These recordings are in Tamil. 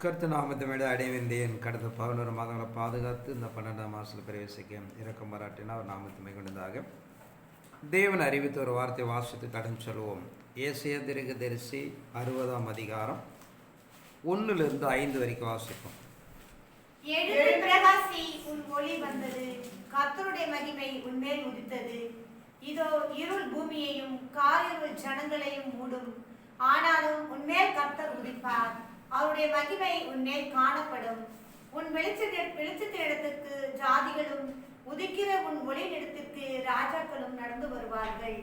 கருத்து நாமத்தை விட அடைவேந்தேன் கடந்த 11 மாதங்களை பாதுகாத்து இந்த 12ஆம் மாதத்தில் பிரவேசிக்க இறக்கம் பாராட்டினா அவர் நாமத்தை கொண்டதாக தேவன் அறிவித்த ஒரு வார்த்தை வாசித்து கடன் சொல்லுவோம். ஏசாயா தீர்க்கதரிசி 60ஆம் அதிகாரம் 1 - 5 வரைக்கும் வாசிப்போம். எழுந்து பிரகாசி, உன் ஒளி வந்தது, கர்த்தருடைய மகிமை உன்மேல் உதித்தது. இதோ இருள் பூமியையும் காரிருள் ஜனங்களையும் மூடும். ஆனாலும் உன்மேல் கர்த்தர் உதிப்பார், அவருடைய மகிமை உன்மேல் காணப்படும். உன் வெளிச்சத்தினிடத்திற்கு ஜாதிகளும் உதிக்கிற உன் ஒளியினிடத்திற்கு ராஜாக்களும் நடந்து வருவார்கள்.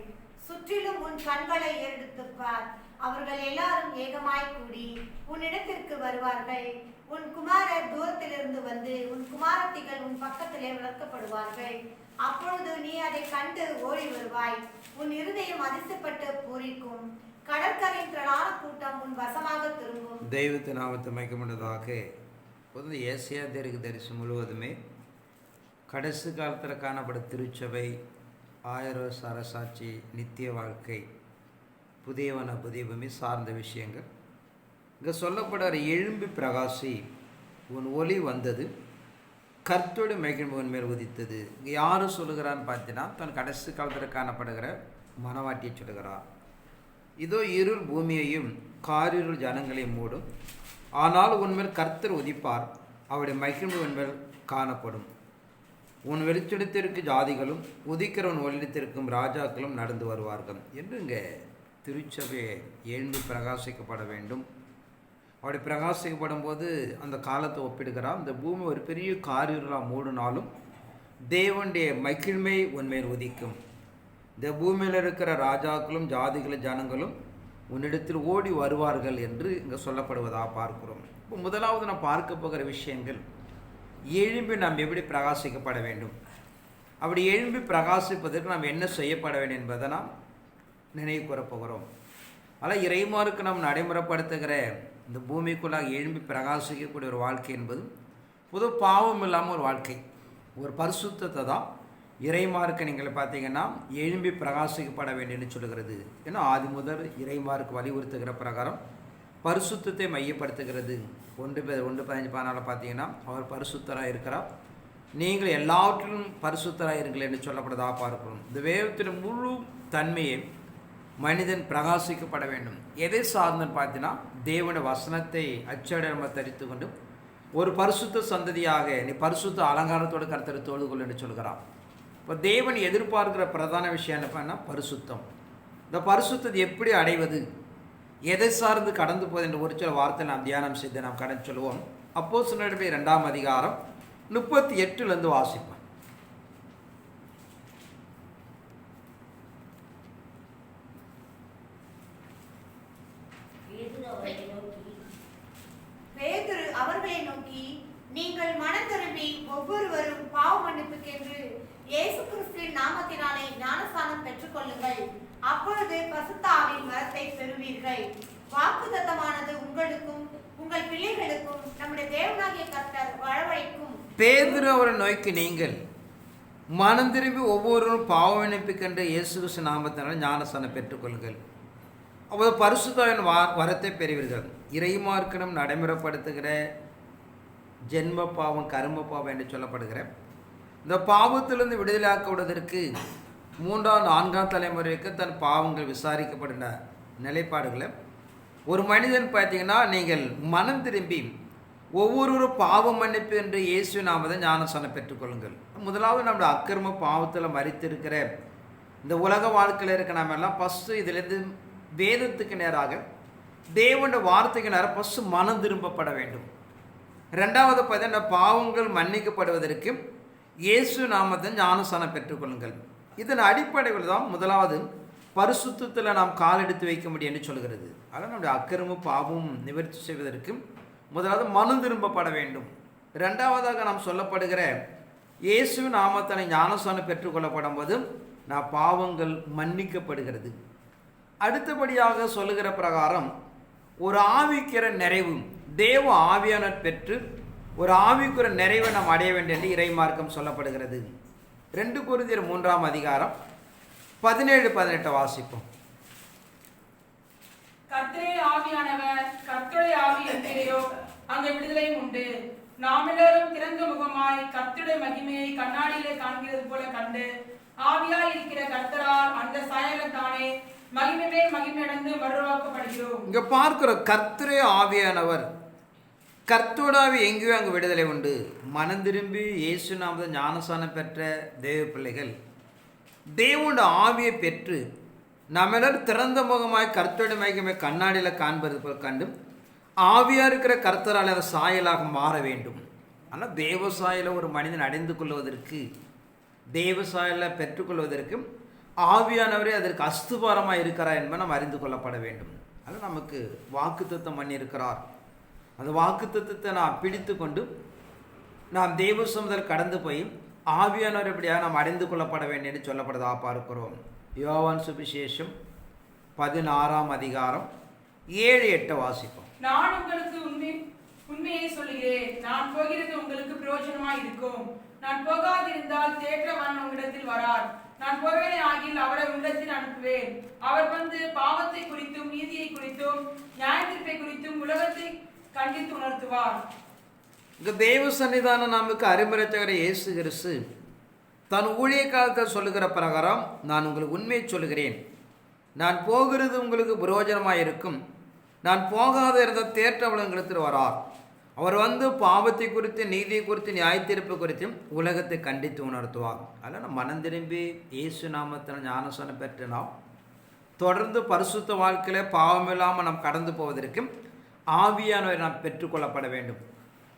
சுற்றிலும் உன் கண்களை ஏறெடுத்துப்பார், அவர்கள் எல்லாரும் ஏகமாய் கூடி உன்னிடத்திற்கு வருவார்கள். உன் குமாரர் தூரத்திலிருந்து வந்து உன் குமாரத்திகள் உன் பக்கத்திலே வளர்க்கப்படுவார்கள். அப்பொழுது நீ அதை கண்டு ஓடி வருவாய், உன் இருதயம் அதிசயப்பட்டு பூரிக்கும். கடற்கரையின் திரளான கூட்டம் உன் வசமாக திரும்பும். தெய்வத்து நாமத்தை மைக்கமுள்ளதாக ஏசாயா தீர்க்கதரிசி முழுவதுமே கடைசி காலத்தில் காணப்படும் திருச்சபை, 1000 வருஷ அரசாட்சி, நித்திய வாழ்க்கை, புதியவன புதிய பூமி சார்ந்த விஷயங்கள். இங்கே சொல்லப்படுற எழும்பி பிரகாசி, உன் ஒளி வந்தது, கர்த்தருடைய மகிமை உன் மேல் உதித்தது. இங்கே யார் சொல்லுகிறான்னு பார்த்தீங்கன்னா, தன் கடைசி காலத்தில் காணப்படுகிற மனவாட்டியை சொல்லுகிறார். இதோ இருள் பூமியையும் காரிருள் ஜனங்களையும் மூடும். ஆனால் உன்மேல் கர்த்தர் உதிப்பார், அவருடைய மகிமை உன்மேல் காணப்படும். உன் வெளிச்செடுத்திற்கு ஜாதிகளும் உதிக்கிற உன் ஒளித்திருக்கும் ராஜாக்களும் நடந்து வருவார்கள் என்று இங்கே திருச்சபையை எழுந்து பிரகாசிக்கப்பட வேண்டும். அப்படி பிரகாசிக்கப்படும் போது அந்த காலத்தை ஒப்பிடுகிறார். இந்த பூமி ஒரு பெரிய காரிருளாக மூடினாலும் தேவனுடைய மகிழ்மை உன்மேல் உதிக்கும். இந்த பூமியில் இருக்கிற ராஜாக்களும் ஜாதிகளும் ஜனங்களும் உன்னிடத்தில் ஓடி வருவார்கள் என்று இங்கே சொல்லப்படுவதாக பார்க்கிறோம். இப்போ முதலாவது நாம் பார்க்க போகிற விஷயங்கள், எழும்பி நாம் எப்படி பிரகாசிக்கப்பட வேண்டும், அப்படி எழும்பி பிரகாசிப்பதற்கு நாம் என்ன செய்யப்பட வேண்டும் என்பதை நாம் நினைவு கூறப்போகிறோம். ஆனால் இறைமாருக்கு நாம் நடைமுறைப்படுத்துகிற இந்த பூமிக்குள்ளாக எழும்பி பிரகாசிக்கக்கூடிய ஒரு வாழ்க்கை என்பது பொது பாவம் இல்லாமல் ஒரு வாழ்க்கை, ஒரு பரிசுத்தத்தை தான் இறைமார்க்கு நீங்கள் பார்த்தீங்கன்னா எழும்பி பிரகாசிக்கப்பட வேண்டும்னு சொல்லுகிறது. ஏன்னா ஆதி முதல் இறைமார்க்கு வலியுறுத்துகிற பிரகாரம் பரிசுத்தத்தை மையப்படுத்துகிறது. 1:15-14 பார்த்தீங்கன்னா அவர் பரிசுத்தராக இருக்கிறார், நீங்கள் எல்லாவற்றிலும் பரிசுத்தராக இருங்கள் என்று சொல்லப்படுவதாக பார்க்கிறோம். இந்த வேதத்தின் முழு தன்மையை மனிதன் பிரகாசிக்கப்பட வேண்டும். எதை சார்ந்தன்னு பார்த்தீங்கன்னா தேவனுடைய வசனத்தை அச்சடமாக தரித்து கொண்டு ஒரு பரிசுத்த சந்ததியாக நீ பரிசுத்த அலங்காரத்தோடு கர்த்தரை தொழுது கொள் என்று சொல்கிறான். இப்போ தேவன் எதிர்பார்க்கிற பிரதான விஷயம் என்னன்னா பரிசுத்தம். இந்த பரிசுத்தத்தை எப்படி அடைவது, எதை சார்ந்து கடந்து போகுது என்ற ஒரு சில வார்த்தை நாம் தியானம் செய்து நாம் கடந்து சொல்லுவோம். அப்போஸ்தலர் 2ஆம் அதிகாரம் 38 வாசிப்போம். பேதுரு அவர்களை நோக்கி, நீங்கள் மனம் திரும்பி ஒவ்வொருவரும் பாவ மன்னிப்புக்கென்று இயேசு கிறிஸ்துவின் நாமத்தினாலே ஞானஸ்நானம் பெற்றுக்கொள்ளுங்கள், அப்பொழுது பரிசுத்த ஆவியின் வரத்தை பெறுவீர்கள். வாக்குத்தத்தமானது உங்களுக்கும் உங்கள் பிள்ளைகளுக்கும் நம்முடைய தேவனாகிய கர்த்தர் வரவழைக்கும். பேதுரு அவரை நோக்கி, நீங்கள் மனம் திரும்பி ஒவ்வொருவரும் பாவ மன்னிப்புக்கென்று இயேசு கிறிஸ்து நாமத்தினாலே ஞானஸ்நானம் பெற்றுக்கொள்ளுங்கள், அப்போது பரிசுத்த வரத்தை பெறுவீர்கள். இறைமார்க்கணம் நடைமுறைப்படுத்துகிற ஜென்ம பாவம், கர்ம பாவம் என்று சொல்லப்படுகிற இந்த பாவத்திலிருந்து விடுதலையாக்குவதற்கு 3ஆம் 4ஆம் தலைமுறைக்கு தன் பாவங்கள் விசாரிக்கப்படுகிற நிலைப்பாடுகளை ஒரு மனிதன் பார்த்தீங்கன்னா, நீங்கள் மனம் திரும்பி ஒவ்வொரு பாவ மன்னிப்பு என்று இயேசு நாமத்தை ஞானஸ்நானம் பெற்றுக்கொள்ளுங்கள். முதலாவது நம்முடைய அக்கிரம பாவத்தில் மறித்திருக்கிற இந்த உலக வாழ்க்கையில் இருக்க நாம எல்லாம் ஃபஸ்ட்டு இதிலிருந்து வேதத்துக்கு நேராக தேவனுடைய வார்த்தைக்கு நேராக ஃபஸ்ட்டு மனம் திரும்பப்பட வேண்டும். ரெண்டாவது பார்த்தீங்கன்னா பாவங்கள் மன்னிக்கப்படுவதற்கு இயேசு நாமத்தை ஞானஸ்நானம் பெற்றுக்கொள்ளுங்கள். இதன் அடிப்படையில் தான் முதலாவது பரிசுத்தத்தில் நாம் காலெடுத்து வைக்க முடியும் என்று சொல்கிறது. அதனால் நம்முடைய அக்கிரமும் பாவமும் நிவர்த்தி செய்வதற்கு முதலாவது மனம் திரும்பப்பட வேண்டும். ரெண்டாவதாக நாம் சொல்லப்படுகிற இயேசு நாமத்தை ஞானஸ்நானம் பெற்றுக்கொள்ளப்படும் போது நான் பாவங்கள் மன்னிக்கப்படுகிறது. அடுத்தபடியாக சொல்லுகிற பிரகாரம் ஒரு ஆவிக்கிற நிறைவு, தேவ ஆவியானவர் பெற்று ஒரு ஆவிக்குற நிறைவை நாம் அடைய வேண்டும் என்று இறைமார்க்கம் சொல்லப்படுகிறது. 2 கொரிந்தியர் 3ஆம் அதிகாரம் 17-18 வாசிப்போம். கர்த்தரே ஆவியானவர், கர்த்தருடைய ஆவி எங்கேயோ அங்கே விடுதலையும் உண்டு. நாம் எல்லாரும் திறந்த முகமாய் கர்த்தருடைய மகிமையை கண்ணாடியிலே காண்கிறது போல கண்டு ஆவியாய் இருக்கிற கர்த்தரால் அந்த சாயலத்தானே மகிமை மேல் மகிமை அடைந்து மறுவாக்கப்படுகிறோம். இங்க பார்க்கிற கர்த்தரே ஆவியானவர், கர்த்தோடாவி எங்கேயோ அங்கு விடுதலை உண்டு. மனம் திரும்பி இயேசு நாமத்தில் ஞானசானம் பெற்ற தேவ பிள்ளைகள் தேவனோட ஆவியை பெற்று நம்ம எல்லாரும் திறந்த முகமாய் கர்த்தருடைய மகிமை கண்ணாடியில் காண்பது போல் கண்டு ஆவியா இருக்கிற கர்த்தரால் அந்த சாயலாக மாற வேண்டும். ஆனால் தேவ சாயலை ஒரு மனிதன் அடைந்து கொள்வதற்கு, தேவ சாயலை பெற்றுக்கொள்வதற்கு ஆவியானவரே அதற்கு அஸ்துபாரமாக இருக்கிறார் என்பதை நாம் அறிந்து கொள்ளப்பட வேண்டும். அது நமக்கு வாக்குத்தத்தம் பண்ணியிருக்கிறார். அந்த வாக்குத்தத்தத்தை நாம் பிடித்து கொண்டு நாம் தேவ சமுதல் கடந்து போய் ஆவியானவர் எப்படியாக நாம் அறிந்து கொள்ளப்பட வேண்டும் என்று சொல்லப்படுவதாக பார்க்கிறோம். யோவான் சுவிசேஷம் 16ஆம் அதிகாரம் 7-8 வாசிப்போம். நான் உங்களுக்கு உண்மையை சொல்லுகிறேன், நான் போகிறது உங்களுக்கு பிரயோஜனமாய் இருக்கும். நான் போகாதிருந்தால் தேற்றவான் உங்களிடத்தில் வரார். நான் போவேனே ஆகில் அவரை உங்களிடத்தில் அனுப்புவேன். அவர் வந்து பாவத்தை குறித்தும் நீதியை குறித்தும் நியாயத்தீர்ப்பை குறித்தும் உலகத்தை கண்டித்து உணர்த்துவார். இங்க தேவ சன்னிதானம் நமக்கு அறிமுறைத்தவரை இயேசு கிறிஸ்து தன் ஊழிய காலத்தில் சொல்லுகிற பிரகாரம், நான் உங்களுக்கு உண்மையை சொல்லுகிறேன், நான் போகிறது உங்களுக்கு பிரயோஜனமாக இருக்கும். நான் போகாத இருந்த தேற்றவள் உங்களிடத்தில் வரார். அவர் வந்து பாவத்தை குறித்து நீதியை குறித்து நியாயத்தீர்ப்பு குறித்தும் உலகத்தை கண்டித்து உணர்த்துவார். அதனால் மனம் திரும்பி இயேசு நாமத்தில் ஞானசானம் பெற்று நாம் தொடர்ந்து பரிசுத்த வாழ்க்கையில் பாவமில்லாமல் நாம் கடந்து போவதற்கும் ஆவியானவரை நாம் பெற்றுக்கொள்ளப்பட வேண்டும்.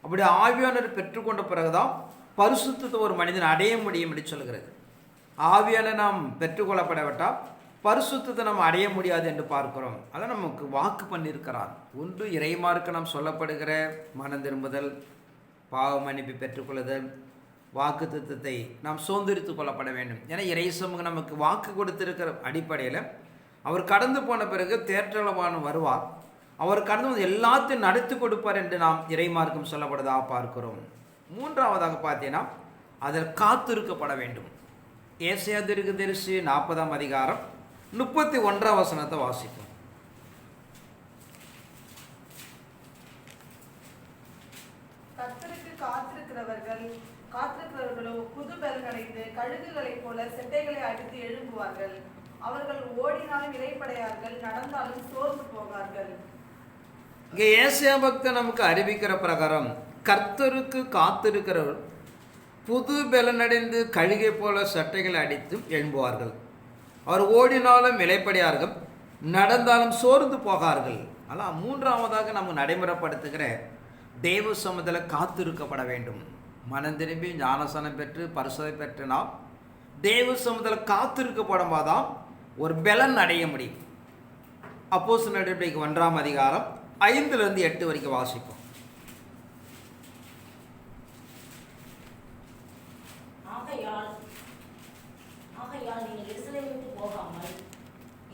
அப்படி ஆவியானவர் பெற்றுக்கொண்ட பிறகுதான் பரிசுத்தத்தை ஒரு மனிதன் அடைய முடியும் என்று சொல்கிறது. ஆவியான நாம் பெற்றுக்கொள்ளப்படவிட்டால் பரிசுத்தத்தை நாம் அடைய முடியாது என்று பார்க்கிறோம். அதை நமக்கு வாக்கு பண்ணியிருக்கிறார். ஒன்று இறைமார்க்கு நாம் சொல்லப்படுகிற மனம் திரும்புதல், பாவ மன்னிப்பு பெற்றுக்கொள்ளுதல், வாக்கு தத்துவத்தை நாம் சுதந்திரித்து கொள்ளப்பட வேண்டும். ஏன்னா இறை சமூகம் நமக்கு வாக்கு கொடுத்திருக்கிற அடிப்படையில் அவர் கடந்து போன பிறகு தேற்றளவான வருவார். அவர் கடந்து வந்து எல்லாத்தையும் நடத்தி கொடுப்பார் என்று நாம் இறைமார்க்கம் சொல்லப்படுவதாக பார்க்கிறோம். மூன்றாவதாக பார்த்தீங்கன்னா அதில் காத்திருக்கப்பட வேண்டும். ஏசாயா தீர்க்கதரிசி 40ஆம் அதிகாரம் 31ஆம் வசனத்தை வாசிப்போம். கர்த்தருக்கு காத்திருக்கிறவர்களோ புது பலன் அடைந்து கழுகுகளைப் போல செட்டைகளை அடித்து எழும்புவார்கள். அவர்கள் ஓடினாலும் இளைப்படையார்கள், நடந்தாலும் சோர்ந்து போவார்கள். இங்கே ஏசாயா பக்தர் நமக்கு அறிவிக்கிற பிரகாரம் கர்த்தருக்கு காத்திருக்கிறவர் புது பலனடைந்து கழுகை போல சட்டைகளை அடித்து எழும்புவார்கள். அவர் ஓடினாலும் இளைப்படையார்கள், நடந்தாலும் சோர்ந்து போகார்கள். ஆனால் மூன்றாவதாக நமக்கு நடைமுறைப்படுத்துகிற தேவ சமூகத்தில் காத்திருக்கப்பட வேண்டும். மனம் திரும்பி ஞானசானம் பெற்று பரிசுத்தத்தை பெற்று நாம் தேவ சமூகத்தில் காத்திருக்கப்படும் போதுதான் ஒரு பலன் அடைய முடியும். அப்போஸ்தலர் நடவடிக்கை 1ஆம் அதிகாரம் 5-8 வரைக்கும் வாசிப்போம். ஆகையால் நீங்கள் எருசலேமுக்கு போகாமல்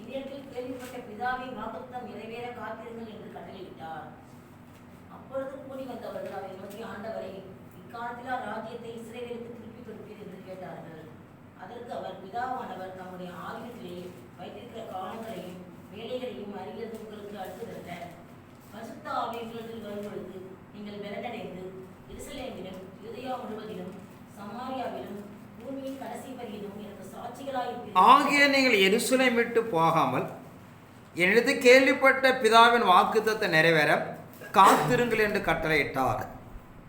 இதயத்தில் கேள்விப்பட்ட பிதாவின் வாக்குத்தத்தம் நிறைவேற காத்திருங்கள் என்று கட்டளையிட்டார். அப்பொழுது கூடி வந்தவர்கள் அவரை நோக்கி, ஆண்டவரை, இக்காலத்திலா ராஜ்யத்தை இஸ்ரவேலுக்கு திருப்பி கொடுப்பீர் என்று கேட்டார்கள். அதற்கு அவர், பிதாவானவர் தம்முடைய ஆலயத்திலே வைத்திருக்கிற காலங்களையும் வேலைகளையும் அறிகிறது உங்களுக்கு அடுத்ததல்ல. பரிசுத்த ஆவி உங்களிடத்தில் வரும்பொழுது நீங்கள் பலனடைந்து எருசலேமிலும் யூதேயா முழுவதிலும் சமாரியாவிலும் பூமியின் கடைசி பரியந்தம் எனக்கு சாட்சிகளாயிருப்பீர்கள். ஆகிய நீங்கள் எருசலேம் விட்டு போகாமல் என்னிடத்தில் கேள்விப்பட்ட பிதாவின் வாக்குத்தத்தத்தை நிறைவேற காத்திருங்கள் என்று கட்டளையிட்டார்.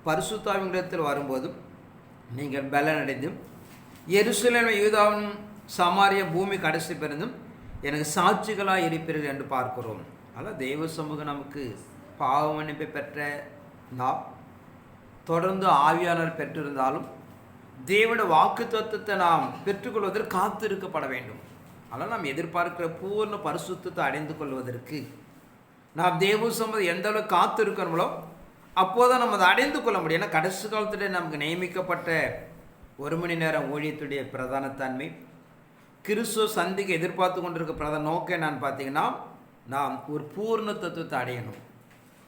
பரிசுத்த ஆவி உங்களிடத்தில் வரும்போதும் நீங்கள் பலனடைந்தும் எருசலேம் யூதாவின் சமாரியா பூமி கடைசி பிறந்தும் எனக்கு சாட்சிகளாக இருப்பீர்கள் என்று பார்க்கிறோம். அதனால் தெய்வ சமூகம் நமக்கு பாவ மன்னிப்பை பெற்ற நாம் தொடர்ந்து ஆவியானவர் பெற்றிருந்தாலும் தேவனுடைய வாக்கு தத்துவத்தை நாம் பெற்றுக்கொள்வதற்கு காத்திருக்கப்பட வேண்டும். அதனால் நாம் எதிர்பார்க்கிற பூர்ண பரிசுத்தத்தை அடைந்து கொள்வதற்கு நாம் தேவ சமூகம் எந்த அளவுக்கு காத்திருக்கணுமோ அப்போதான் நம்ம அதை அடைந்து கொள்ள முடியும். ஏன்னா கடைசி காலத்தில் நமக்கு நியமிக்கப்பட்ட 1 மணி நேரம் ஊழியத்துடைய பிரதான தன்மை, கிறிஸ்துவ சந்திக்கு எதிர்பார்த்து கொண்டிருக்க பிரதான நோக்கம் என்னன்னு பார்த்தீங்கன்னா, நாம் ஒரு பூர்ண தத்துவத்தை அடையணும்.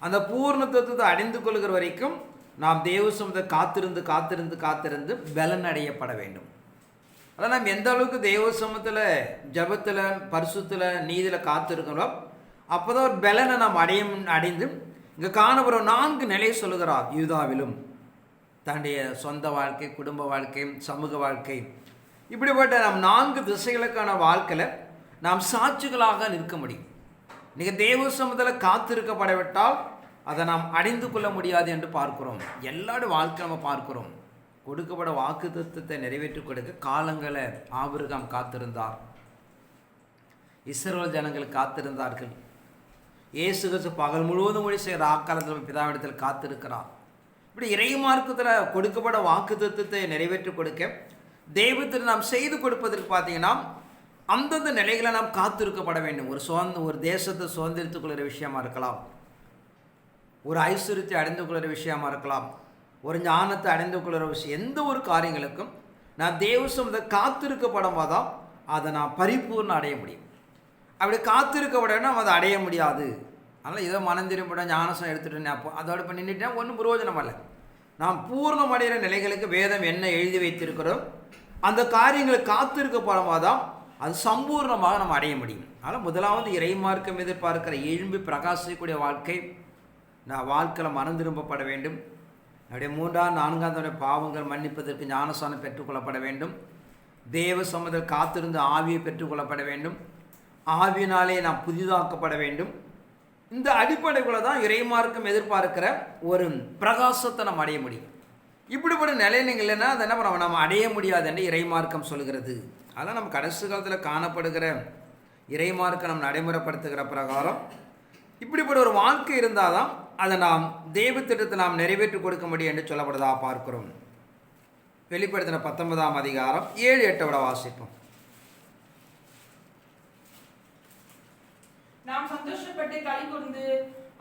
அந்த பூர்ண தத்துவத்தை அடைந்து கொள்கிற வரைக்கும் நாம் தேவ சமூகத்தை காத்திருந்து காத்திருந்து காத்திருந்து பலன் அடையப்பட வேண்டும். அதான் நாம் எந்த அளவுக்கு தேவ சமூகத்தில் ஜபத்தில் பரிசுத்தில் நீதியில் காத்திருக்கிறோம் அப்போதான் ஒரு பலனை நாம் அடைந்து இங்கே காணப்படுற 4 நிலையை சொல்லுகிறார். யூதாவிலும் தன்னுடைய சொந்த வாழ்க்கை, குடும்ப வாழ்க்கை, சமூக வாழ்க்கை, இப்படிப்பட்ட நாம் 4 திசைகளுக்கான வாழ்க்கையில் நாம் சாட்சிகளாக நிற்க முடியும். நீங்கள் தேவ சமூகத்தில் காத்திருக்கப்படவிட்டால் அதை நாம் அடைந்து கொள்ள முடியாது என்று பார்க்கிறோம். எல்லாரோட வாழ்க்கை நம்ம பார்க்கிறோம். கொடுக்கப்பட வாக்குத்தத்தத்தை நிறைவேற்றி கொடுக்க காலங்களை ஆபிரகாம் காத்திருந்தார், இஸ்ரவேல் ஜனங்கள் காத்திருந்தார்கள். இயேசு கிறிஸ்து பகல் முழுவதும் மொழி செய்கிற ஆக்காலத்தில் பிதாவிடத்தில் காத்திருக்கிறார். இப்படி இறைமார்க்கத்தில் கொடுக்கப்பட வாக்குத்தத்தத்தை நிறைவேற்றி கொடுக்க தெய்வத்தில் நாம் செய்து கொடுப்பதற்கு பார்த்தீங்கன்னா அந்தந்த நிலைகளை நாம் காத்திருக்கப்பட வேண்டும். ஒரு தேசத்தை சுதந்திரித்துக் கொள்கிற விஷயமா இருக்கலாம், ஒரு ஐஸ்வர்யத்தை அடைந்து கொள்கிற விஷயமா இருக்கலாம், ஒரு ஞானத்தை அடைந்து கொள்கிற விஷயம், எந்த ஒரு காரியங்களுக்கும் நான் தேவசமத்தை காத்திருக்கப்படும் போதான் அதை நான் பரிபூர்ணம் அடைய முடியும். அப்படி காத்திருக்கப்படனா அதை அடைய முடியாது. அதனால் இதை மனந்திரும்பட ஞானசம் எடுத்துகிட்டு அப்போ அதோட இப்போ நின்றுட்டேன் ஒன்றும் பிரயோஜனம் அல்ல. நாம் பூர்ணம் அடைகிற நிலைகளுக்கு வேதம் என்ன எழுதி வைத்திருக்கிறோம் அந்த காரியங்களை காத்திருக்கப்படும் போதான் அது சம்பூர்ணமாக நம்ம அடைய முடியும். அதனால் முதலாவது இறைமார்க்கம் எதிர்பார்க்கிற எழும்பி பிரகாசிக்கக்கூடிய வாழ்க்கை வாழ்க்கையில் மனந்திரும்பப்பட வேண்டும். அப்படியே 3ஆம் 4ஆம் பாவங்கள் மன்னிப்பதற்கு ஞானசானம் பெற்றுக்கொள்ளப்பட வேண்டும். தேவ சமூகத்தில் காத்திருந்து ஆவியை பெற்றுக்கொள்ளப்பட வேண்டும். ஆவியினாலே நாம் புதிதாக்கப்பட வேண்டும். இந்த அடிப்படைக்குள்ள தான் இறைமார்க்கம் எதிர்பார்க்கிற ஒரு பிரகாசத்தை நம்ம அடைய முடியும். இப்படிப்பட்ட நிலையில் இல்லைன்னா அதை என்ன பண்ண நம்ம அடைய முடியாது என்று இறைமார்க்கம் சொல்கிறது. அதெல்லாம் நம்ம கடைசி காலத்தில் காணப்படுகிற இறைமார்க்கம் நம்ம நடைமுறைப்படுத்துகிற பிரகாரம் இப்படிப்பட்ட ஒரு வாழ்க்கை இருந்தால் தான் அதை நாம் தெய்வ திட்டத்தை நாம் நிறைவேற்றி கொடுக்க முடியும் என்று சொல்லப்படுதா பார்க்கிறோம். வெளிப்படுத்தின 19ஆம் அதிகாரம் 7-8 வாசிப்போம். நாம் சந்தோஷப்பட்டு களி கூர்ந்து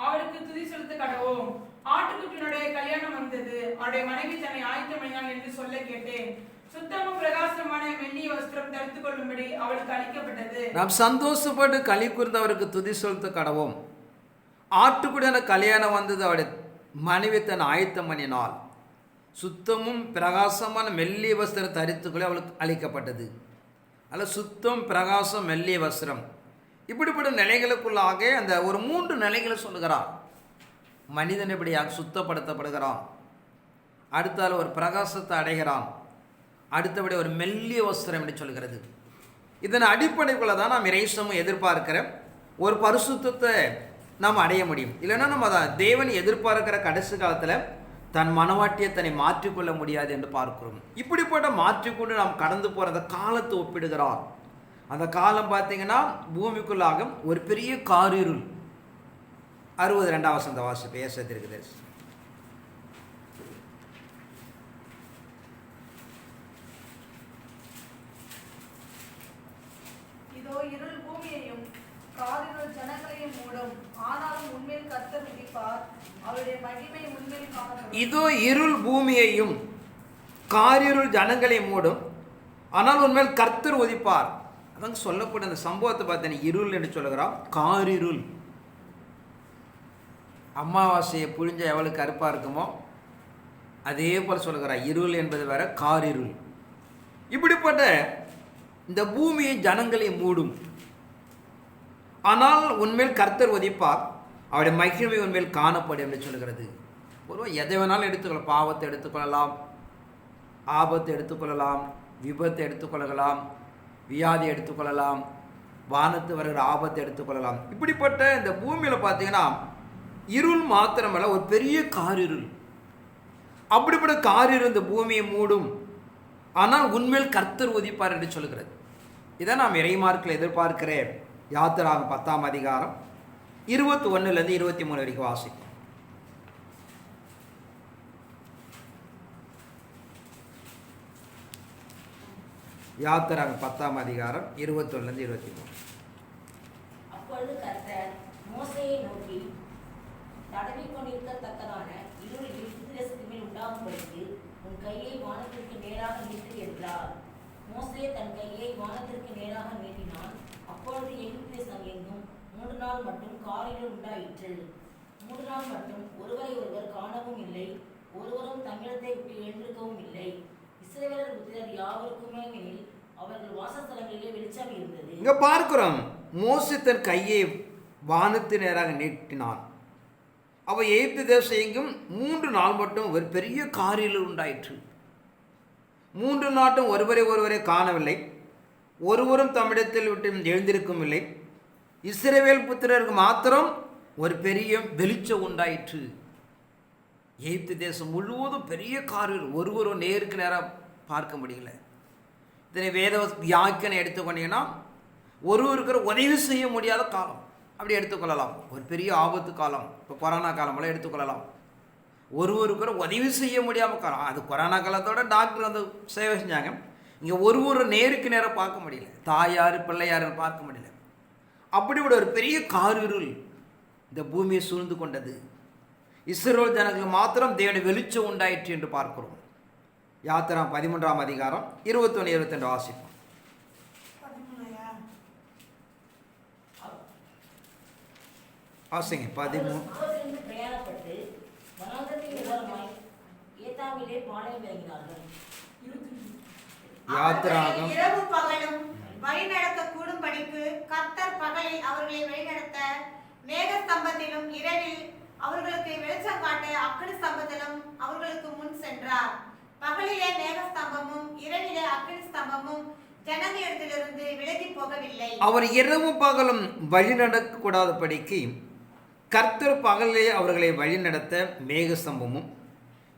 அவருக்கு துதி செலுத்த கடவோம். ஆட்டுக்குட்டினுடைய கல்யாணம் வந்தது, அவருடைய மனைவி தன்னை ஆயத்தமணினாள் என்று சொல்ல கேட்டேன். சுத்தமும் பிரகாசமான மெல்லிய வஸ்திரம் தரித்துக் கொள்ளும்படி அவளுக்கு அளிக்கப்பட்டது. நாம் சந்தோஷப்பட்டு களி கூர்ந்து அவருக்கு துதி செலுத்த கடவோம். ஆட்டுக்குடியான கல்யாணம் வந்தது, அவருடைய மனைவி தன் ஆயத்தம் பண்ணினாள். சுத்தமும் பிரகாசமான மெல்லிய வஸ்திரம் தரித்துக்கொள்ள அவளுக்கு அளிக்கப்பட்டது. அதில் சுத்தம், பிரகாசம், மெல்லிய வஸ்திரம் இப்படிப்பட்ட நிலைகளுக்குள்ளாக அந்த ஒரு 3 நிலைகளை சொல்லுகிறார். மனிதன் இப்படியாக சுத்தப்படுத்தப்படுகிறான், அடுத்தால் ஒரு பிரகாசத்தை அடைகிறான், அடுத்தபடி ஒரு மெல்லிய வஸ்திரம் என்று சொல்கிறது. இதன் அடிப்படைக்குள்ள தான் நாம் இறைசமும் எதிர்பார்க்கிற ஒரு பரிசுத்தத்தை நாம் அடைய முடியும். இல்லைன்னா நம்ம தான் தேவன் எதிர்பார்க்கிற கடைசி காலத்தில் தன் மனவாட்டியை தன்னை மாற்றிக்கொள்ள முடியாது என்று பார்க்கிறோம். இப்படிப்பட்ட மாற்றிக்கொண்டு நாம் கடந்து போகிற அந்த காலத்தை ஒப்பிடுகிறார். அந்த காலம் பார்த்தீங்கன்னா பூமிக்குள்ளாக ஒரு பெரிய காரிருள். 62ஆம் வசனத்தை வாசிப்பு. ஏசாயா. இதோ இருள் பூமியையும் காரிருள் ஜனங்களையும் மூடும், ஆனாலும் உன்மேல் கர்த்தர் உதிப்பார், அவருடைய மகிமை உன்மேல் காணப்படும். இதோ இருள் பூமியையும் காரிருள் ஜனங்களை மூடும், ஆனால் உன்மேல் கர்த்தர் உதிப்பார். அதான் சொல்லக்கூடிய அந்த சம்பவத்தை பார்த்தீங்கன்னா இருள் என்று சொல்லுகிறான். காரிருள், அமாவாசையை புழிஞ்ச எவ்வளவு கருப்பாக இருக்குமோ அதே போல் சொல்லுகிறார். இருள் என்பது வேற, காரிருள். இப்படிப்பட்ட இந்த பூமியை ஜனங்களை மூடும், ஆனால் உன்மேல் கர்த்தர் உதிப்பார், அவருடைய மகிமை உன்மேல் காணப்படும் என்று சொல்கிறது. பொதுவாக எதை வேணாலும் எடுத்துக்கொள்ளலாம். பாவத்தை எடுத்துக்கொள்ளலாம், ஆபத்தை எடுத்துக்கொள்ளலாம், விபத்தை எடுத்துக்கொள்ளலாம், வியாதி எடுத்துக்கொள்ளலாம், வானத்து வருகிற ஆபத்தை எடுத்துக்கொள்ளலாம். இப்படிப்பட்ட இந்த பூமியில் பார்த்தீங்கன்னா இருள் மாத்திரமல்ல, ஒரு பெரிய காரிருள். அப்படிப்பட்ட காரிருள் இந்த பூமியை மூடும், ஆனால் உண்மையில் கர்த்தர் உதிப்பார் என்று சொல்கிறது. இதை நாம் இறைமார்க்கில் எதிர்பார்க்கிறேன். யாத்திராகம் 10ஆம் அதிகாரம் 21 23 வரைக்கும் வாசிப்போம். யாத்திராகம் 10ஆம் அதிகாரம் 21 23. அப்பொழுது கர்த்தர் மோசேயை நோக்கி, தடவிக் கொண்டிருக்கத்தக்கதான இருள் எகிப்து தேசத்தின் மேல் உண்டாகும்படிக்கு உன் கையை வானத்திற்கு நேராக நீட்டு என்றார். மோசே தன் கையை வானத்திற்கு நேராக நீட்டினான். அப்பொழுது எகிப்து தேசம் எங்கும் 3 நாள் மட்டும் காரிருள் உண்டாயிற்று. 3 நாள் மட்டும் ஒருவரை ஒருவர் காணவும் இல்லை, ஒருவரும் தங்களிடத்தை விட்டு எழுந்திருக்கவும் இல்லை. இஸ்ரவேலர் புத்திரர் யாவருக்குமே மேல் அவர்கள் வாசஸ்தலங்களிலே வெளிச்சம் இருந்தது. இங்க பார்க்கிறோம், மோசே தன் கையை வானத்து நேராக நீட்டினான். அவள் எகிப்து தேசம் எங்கும் 3 நாள் மட்டும் ஒரு பெரிய காரில் உண்டாயிற்று. 3 நாட்டும் ஒருவரை காணவில்லை, ஒருவரும் தம்மிடத்தில் விட்டு எழுந்திருக்கும் இல்லை. இஸ்ரவேல் புத்திரருக்கு மாத்திரம் ஒரு பெரிய வெளிச்சம் உண்டாயிற்று. எகிப்து தேசம் முழுவதும் பெரிய காரில் ஒருவரும் நேருக்கு நேராக பார்க்க முடியல. இதனை வேத வியாக்கியனை எடுத்துக்கொண்டீங்கன்னா ஒருவருக்கு உதவி செய்ய முடியாத காலம் அப்படி எடுத்துக்கொள்ளலாம். ஒரு பெரிய ஆபத்து காலம், இப்போ கொரோனா காலமெல்லாம் எடுத்துக்கொள்ளலாம். ஒருவருக்கு உதவி செய்ய முடியாமல் காலம். அது கொரோனா காலத்தோட டாக்டர் வந்து சேவை செஞ்சாங்க. இங்கே ஒருவரை நேருக்கு நேரம் பார்க்க முடியல, தாயார் பிள்ளையாருன்னு பார்க்க முடியல. அப்படி ஒரு பெரிய காரிருள் இந்த பூமியை சூழ்ந்து கொண்டது. இஸ்ரவேல் ஜனங்களுக்கு மாத்திரம் தேவனுடைய வெளிச்சம் உண்டாயிற்று என்று பார்க்கிறோம். யாத்திரா 13ஆம் அதிகாரம் 21-22 வாசிப்போம். வாசிங்க 13. பிரயாணப்பட்டு வனாந்தரத்தின் ஓரமாய் ஏத்தாமிலே பாளையம் இறங்கினார்கள். யாத்திராகம் இரவும் பகலும் வழிநடத்த கூடும்படிக்கு கர்த்தர் பகலில் அவர்களை வழிநடத்த மேகஸ்தம்பத்திலும் இரவில் அவர்களுக்கு வெளிச்சம் காட்ட அக்கினி ஸ்தம்பத்திலும் அவர்களுக்கு முன் சென்றார். பகலிலே மேகஸ்தம்பமும் இரவிலே அக்கினி ஸ்தம்பமும் ஜனங்களிடத்திலிருந்து விலகி போகவில்லை. அவர் இரவும் பகலும் வழி நடக்கக்கூடாதபடிக்கு கர்த்தர் பகலிலே அவர்களை வழிநடத்த மேகஸ்தம்பமும்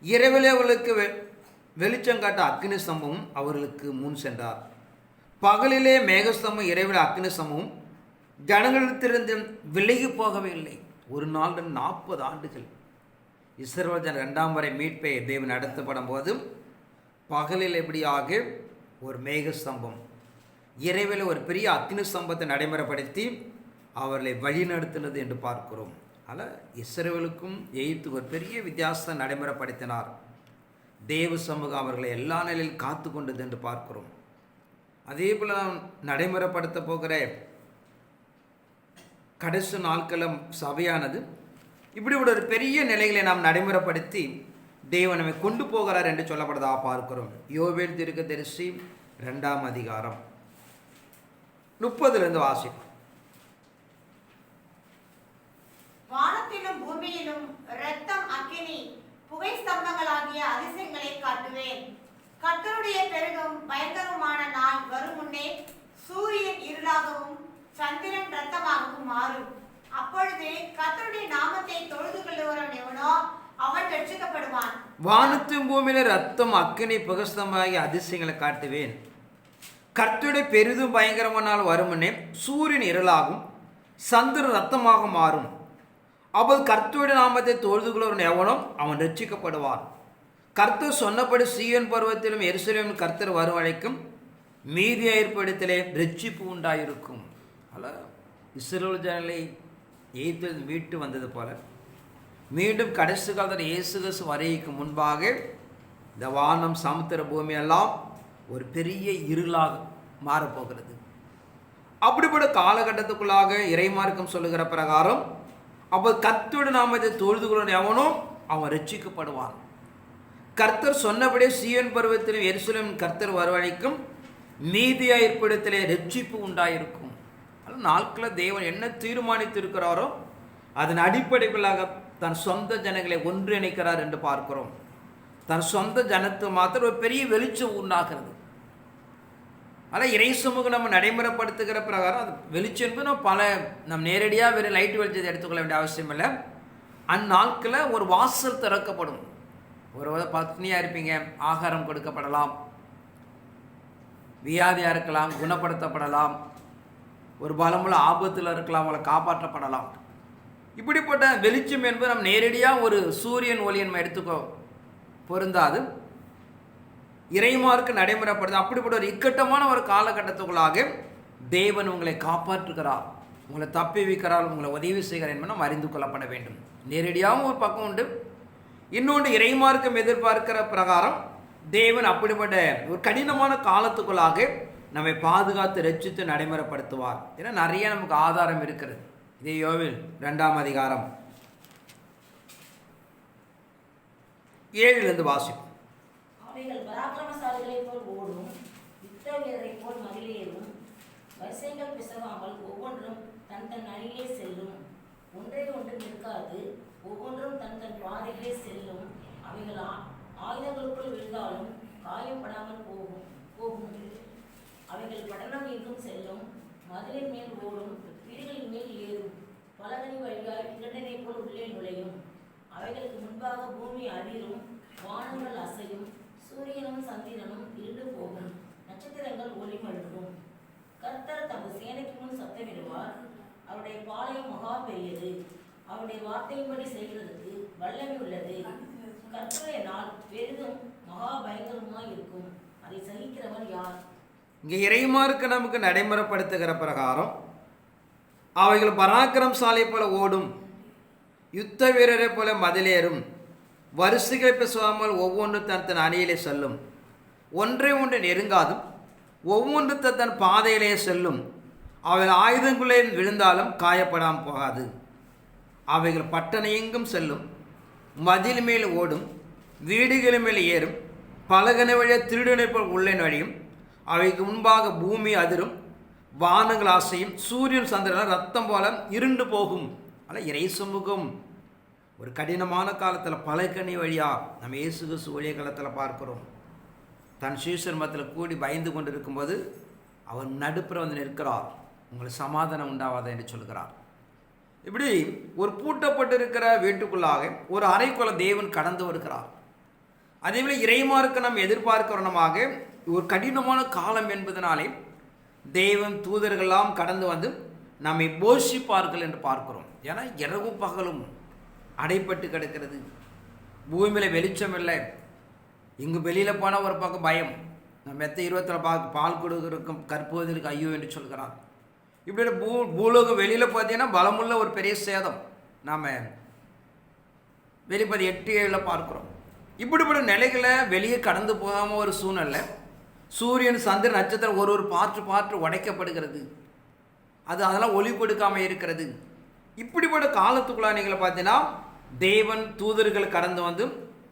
இரவிலே அவர்களுக்கு வெளிச்சம் காட்ட அக்கினி ஸ்தம்பமும் அவர்களுக்கு முன் சென்றார். பகலிலே மேகஸ்தம்பம் இரவில் அக்கினி ஸ்தம்பமும் ஜனங்களிடத்திலிருந்து விலகி போகவே இல்லை. ஒரு நாள் 40 ஆண்டுகள் இஸ்ரவேல் ஜன 2ஆம் வரை மீட்பை தேவன் நடத்தப்படும் போது பகலில் எப்படியாக ஒரு மேகஸ்தம்பம், இரவில் ஒரு பெரிய அக்கினி ஸ்தம்பத்தை நடைமுறைப்படுத்தி அவர்களை வழிநடத்தினது என்று பார்க்கிறோம். அதில் இஸ்ரவேலுக்கும் எகிப்துக்கும் ஒரு பெரிய வித்தியாசத்தை நடைமுறைப்படுத்தினார். தேவ சமூகம் அவர்களை எல்லா நிலையிலும் காத்து கொண்டது என்று பார்க்கிறோம். அதே போல் நாம் நடைமுறைப்படுத்த போகிற கடைசி நாட்களும் சபையானது இப்படி ஒரு பெரிய நிலைகளை நாம் நடைமுறைப்படுத்தி தேவன் நம்மை கொண்டு போகிறார் என்று சொல்லப்படுறதா பார்க்கிறோம். யோவேல் தீர்க்கதரிசி 2ஆம் அதிகாரம் 30 வாசிப்போம். வானத்திலும் பூமியிலும் இரத்தம் அக்கினி புகை ஸ்தம்பங்களாகிய அதிசயங்களை காட்டுவேன். கர்த்தருடைய பெரிதும் பயங்கரமான நாள் வரும் முன்னே சூரியன் இருளாகவும் சந்திரன் இரத்தமாகவும் மாறும். அப்பொழுது கர்த்தருடைய நாமத்தை தொழுது கொள்ளுகிறவன் எவனோ அவன் ரட்சிக்கப்படுவான். வானத்தும் பூமியில ரத்தம் அக்கினி புகஸ்தமாகிய அதிசயங்களை காட்டுவேன். கர்த்தருடைய பெரிதும் பயங்கரமான நாள் வரும் முன்னே சூரியன் இருளாகும் சந்திரன் ரத்தமாக மாறும். அப்போது கர்த்தருடைய நாமத்தை தொழுது கொள்ளுகிறவன் எவனோ அவன் ரட்சிக்கப்படுவான். கர்த்தர் சொன்னபடி சீயோன் பருவத்திலும் எருசலேமிலும் கர்த்தர் வரும் வரைக்கும் மீதியாயிருப்பிடத்திலே ரட்சிப்பு உண்டாயிருக்கும். அல்ல இஸ்ரவேல் ஜனங்களை எகிப்திலிருந்து மீட்டு வந்தது போல மீண்டும் கடைசி காலத்தில் இயேசு கிறிஸ்து வருகைக்கு முன்பாக இந்த வானம் சமுத்திர பூமியெல்லாம் ஒரு பெரிய இருளாக மாறப்போகிறது. அப்படிப்பட்ட காலகட்டத்துக்குள்ளாக இறைமார்க்கம் சொல்லுகிற பிரகாரம் அப்போ கர்த்தருடைய நாமத்தை தொழுது கொள்ளும் எவனோ அவன் ரட்சிக்கப்படுவான். கர்த்தர் சொன்னபடியே சீயோன் பருவத்திலும் எருசலேமிலும் கர்த்தர் வரவழைக்கும் மீதியாக இருப்பிடத்திலே ரட்சிப்பு உண்டாயிருக்கும். நாட்களில் தேவன் என்ன தீர்மானித்திருக்கிறாரோ அதன் அடிப்படைகளாக தன் சொந்த ஜனங்களை ஒன்றிணைக்கிறார் என்று பார்க்கிறோம். தன் சொந்த ஜனத்து மாத்திரம் ஒரு பெரிய வெளிச்சம் உண்டாகிறது. ஆனால் இறை சமூகம் நம்ம நடைமுறைப்படுத்துகிற பிரகாரம் அது வெளிச்சம் என்பது நம்ம நேரடியாக வெறும் லைட் வெளிச்சத்தை எடுத்துக்கொள்ள வேண்டிய அவசியம் இல்லை. அந்நாட்களில் ஒரு வாசல் திறக்கப்படும். ஒரு பத்னியாக இருப்பீங்க, ஆகாரம் கொடுக்கப்படலாம், வியாதியாக இருக்கலாம், குணப்படுத்தப்படலாம், ஒரு பலமுள்ள ஆபத்தில் இருக்கலாம், அவங்களை காப்பாற்றப்படலாம். இப்படிப்பட்ட வெளிச்சம் என்பது நம்ம நேரடியாக ஒரு சூரியன் ஒளி நம்ம எடுத்துக்கோ பொருந்தாது. இறைமார்க்கு நடைமுறைப்படுது. அப்படிப்பட்ட ஒரு இக்கட்டமான ஒரு காலகட்டத்துக்குள்ளாக தேவன் உங்களை காப்பாற்றுகிறார், உங்களை தப்பி வைக்கிறார், உங்களை உதவி செய்கிறார் என்பதை நம்ம அறிந்து கொள்ளப்பட வேண்டும். நேரடியாகவும் ஒரு பக்கம் உண்டு, இன்னொன்று இறைமார்க்கம் எதிர்பார்க்கிற பிரகாரம் தேவன் அப்படிப்பட்ட ஒரு கடினமான காலத்துக்குள்ளாக நம்மை பாதுகாத்து ரட்சித்து நடைமுறைப்படுத்துவார். ஏன்னா நிறைய நமக்கு ஆதாரம் இருக்கிறது. இதே யோவேல் 2ஆம் அதிகாரம் 7 வாசிப்போம். அவைகள் பராக்கிரமசாலிகளைப் போல் ஓடும், யுத்த வீரரைப் போல் மகிழேறும், வரிசைகள் பிசகாமல் ஒவ்வொன்றும் தன் தன் அணியே செல்லும், ஒன்றை ஒன்று நிற்காது, ஒவ்வொன்றும் தன் தன் பாதையிலே செல்லும். அவைகள் ஆயுதங்களுக்குள் விழுந்தாலும் காயப்படாமல் போகும். அவைகள் பட்டணம் எங்கும் செல்லும், மதிலின் மேல் ஓடும், வீடுகளின் மேல் ஏறும், பலகனி வழியாய் திருடனை போல் உள்ளே நுழையும். அவைகளுக்கு முன்பாக பூமி அதிரும், வானங்கள் அசையும், சூரியனும் சந்திரனும் இருண்டு போகும், நட்சத்திரங்கள் ஒளிமழுங்கும். கர்த்தர் தமது சேனைக்கு முன் சத்தமிடுவார். அவருடைய பாளையம் மகா பெரியது. அவருடைய வார்த்தையின்படி செய்கிறதுக்கு வல்லமை உள்ளது. கர்த்தருடைய நாள் பெரிதும் மகா பயங்கரமாய் இருக்கும். அதை சகிக்கிறவன் யார்? இங்கே இறைமார்க்கு நமக்கு நடைமுறைப்படுத்துகிற பிரகாரம் அவைகள் பராக்கிரமசாலை போல ஓடும், யுத்த வீரரை போல மதிலேறும், வரிசைகள் பேசாமல் ஒவ்வொன்று தன் தன் அணியிலே செல்லும், ஒன்றை ஒன்று நெருங்காதும், ஒவ்வொன்று தன் பாதையிலே செல்லும். அவைகள் ஆயுதங்களே விழுந்தாலும் காயப்படாமல் போகாது. அவைகள் பட்டணம் எங்கும் செல்லும், மதில் மேல் ஓடும், வீடுகளின் மேல் ஏறும், பலகனை வழிய திருடனை போல் உள்ளே நுழையும். அவைக்கு முன்பாக பூமி அதிரும், வானங்கள் ஆசையும், சூரியன் சந்திரன் ரத்தம் போல இருண்டு போகும். ஆனால் இறை சமூகம் ஒரு கடினமான காலத்தில் பலகனி வழியாக நம்ம இயேசு கிறிஸ்து ஒளிய காலத்தில் பார்க்கிறோம். தன் சீஷர் மத்தியில் கூடி பயந்து கொண்டு இருக்கும்போது அவர் நடுப்புற வந்து நிற்கிறார். உங்களுக்கு சமாதானம் உண்டாவாத என்று சொல்கிறார். இப்படி ஒரு பூட்டப்பட்டிருக்கிற வீட்டுக்குள்ளாக ஒரு அறைக்குள்ள தேவன் கடந்து வருகிறார். அதேபோல் இறைமாருக்கு நாம் எதிர்பார்க்கிறவனமாக ஒரு கடினமான காலம் என்பதனாலே தேவன் தூதர்களெல்லாம் கடந்து வந்து நம்மை போஷிப்பார்கள் என்று பார்க்கிறோம். ஏன்னா இரவு பகலும் அடைப்பட்டு கிடக்கிறது, பூமியில் வெளிச்சம் இல்லை. இங்கு வெளியில் போனால் ஒரு பக்கம் பயம், நம்ம மெத்த 20 பால் கொடுக்கிறதுக்கும் கற்புவதற்கு ஐயோ என்று சொல்கிறார். இப்படி பூலோகம் வெளியில் பார்த்தீங்கன்னா பலமுள்ள ஒரு பெரிய சேதம் நாம் வெளிப்பது 8-7 பார்க்குறோம். இப்படிப்பட்ட நிலைகளை வெளியே கடந்து போகாமல் ஒரு சூழ்நிலை. சூரியன் சந்திரன் நட்சத்திரம் ஒரு பாற்று உடைக்கப்படுகிறது, அதெல்லாம் ஒளி கொடுக்காமல் இருக்கிறது. இப்படிப்பட்ட காலத்துக்குள்ளே நீங்களை பார்த்தீங்கன்னா தேவன் தூதர்கள் கடந்து வந்து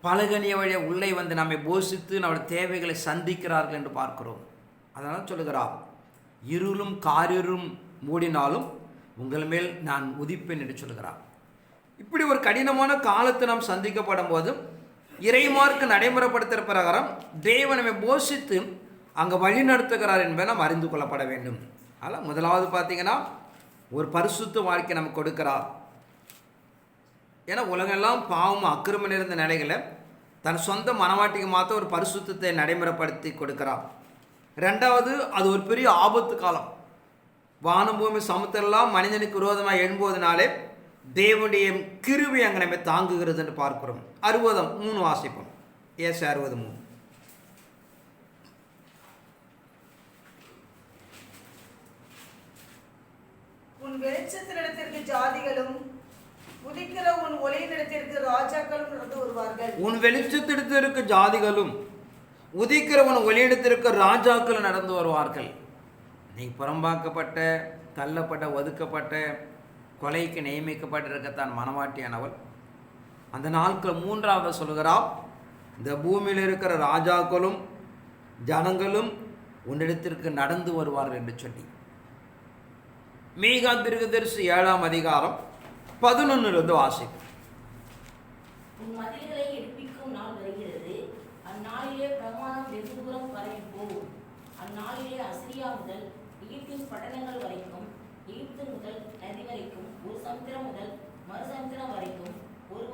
பலகனிய வழியை உள்ளே வந்து நம்மை போஷித்து நம்முடைய தேவைகளை சந்திக்கிறார்கள் என்று பார்க்கிறோம். அதனால் சொல்லுகிறார், இருளும் காரிருளும் மூடினாலும் உங்கள் மேல் நான் உதிப்பேன் என்று சொல்கிறார். இப்படி ஒரு கடினமான காலத்தை நாம் சந்திக்கப்படும் போது இறைமார்க்கு நடைமுறைப்படுத்துகிற பிரகாரம் தேவன் நம்மை போஷித்து அங்கே வழி நடத்துகிறார் என்பதை நாம் அறிந்து கொள்ளப்பட வேண்டும். அதில் முதலாவது பார்த்தீங்கன்னா ஒரு பரிசுத்த வாழ்க்கை நமக்கு கொடுக்கிறார். ஏன்னா உலகெல்லாம் பாவம் அக்கிரம நிறைந்த நிலைகளை தன் சொந்த மனவாட்டிக்கு மாற்ற ஒரு பரிசுத்தத்தை நடைமுறைப்படுத்தி கொடுக்கிறார். ரெண்டாவது, அது ஒரு பெரிய ஆபத்து காலம். வானம் பூமி சமுத்திரம்லாம் மனிதனுக்கு விரோதமாக எழும்போதுனாலே தேவனுடைய கிருபை அங்கே நம்ம தாங்குகிறது என்று பார்க்கிறோம். 60:3 வாசிப்போம். ஏசு 60:3. உன் வெளிச்சத்தினிடத்திற்கு ஜாதிகளும் உதிக்கிற உன் ஒளியினிடத்திற்கு ராஜாக்களும் நடந்து வருவார்கள். உன் வெளிச்சத்திடத்திற்கு ஜாதிகளும் உதிக்கிற உன் ஒளியிடத்திற்கு ராஜாக்களும் நடந்து வருவார்கள். நீ புறம்பாக்கப்பட்ட, தள்ளப்பட்ட, ஒதுக்கப்பட்ட, கொலைக்கு நியமிக்கப்பட்டிருக்கத்தான் மனவாட்டியானவள். அந்த நாட்கள் 3வது சொல்கிறார், இந்த பூமியில் இருக்கிற ராஜாக்களும் ஜனங்களும் உன்னிடத்திற்கு நடந்து வருவார்கள் என்று சொல்லி. மீகா தீர்க்கதரிசி 7ஆம் அதிகாரம் 11 வாசிக்கும். உன் மதில்களை எடுப்பிக்கும் நாள் வருகிறது. அந்நாளிலே பிரமாணம் வெகு தூரம் பரவி போகும். அந்நாளிலே அசிரியா முதல் எகிப்தின் பட்டணங்கள் வரைக்கும், எகிப்து முதல் நதி வரைக்கும், ஒரு சமுத்திரம் முதல் மறு சமுத்திரம் வரைக்கும், ஒரு